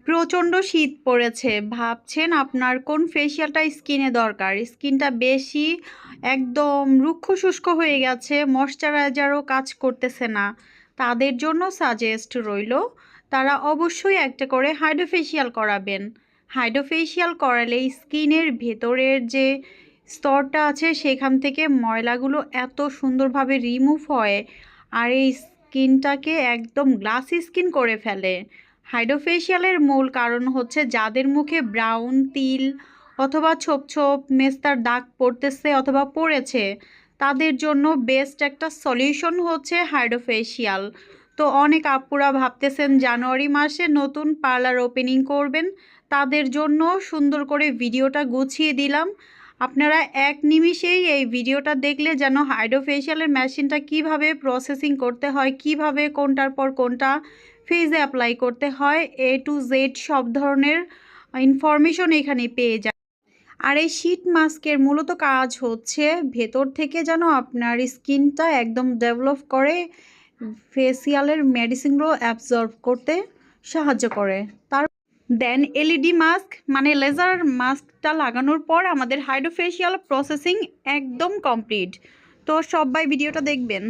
প্রচণ্ড শীত পড়েছে, ভাবছেন আপনার কোন ফেসিয়ালটা স্কিনে দরকার। স্কিনটা বেশি একদম রুক্ষ শুষ্ক হয়ে গেছে, ময়শ্চারাইজারও কাজ করতেছে না, তাদের জন্য সাজেস্ট রইল তারা অবশ্যই একটা করে হাইড্রোফেশিয়াল করাবেন। হাইড্রোফেশিয়াল করালে স্কিনের ভেতরের যে স্তরটা আছে সেখান থেকে ময়লাগুলো এত সুন্দরভাবে রিমুভ হয় আর এই স্কিনটাকে একদম গ্লাসি স্কিন করে ফেলে। হাইড্রোফেশিয়ালের মূল কারণ হচ্ছে যাদের মুখে ব্রাউন তিল অথবা ছোপ ছোপ মেস্তার দাগ পড়তেছে অথবা পড়েছে, তাদের জন্য বেস্ট একটা সলিউশন হচ্ছে হাইড্রোফেশিয়াল। তো অনেক আপুরা ভাবতেছেন জানুয়ারি মাসে নতুন পার্লার ওপেনিং করবেন, তাদের জন্য সুন্দর করে ভিডিওটা গুছিয়ে দিলাম। আপনারা এক নিমিষেই এই ভিডিওটা দেখলে যেন হাইড্রোফেশিয়ালের মেশিনটা কিভাবে প্রসেসিং করতে হয়, কিভাবে কোনটার পর কোনটা ফেজে অ্যাপ্লাই করতে হয়, A to Z সব ধরনের ইনফরমেশন এখানে পেয়ে যায়। আর এই শীট মাস্কের মূলত কাজ হচ্ছে ভেতর থেকে যেন আপনার স্কিনটা একদম ডেভেলপ করে ফেসিয়ালের মেডিসিনগুলো অ্যাবজর্ব করতে সাহায্য করে। তার দেন LED মাস্ক মানে লেজার মাস্কটা লাগানোর পর আমাদের হাইড্রোফেশিয়াল প্রসেসিং একদম কমপ্লিট। তো সবাই ভিডিওটা দেখবেন।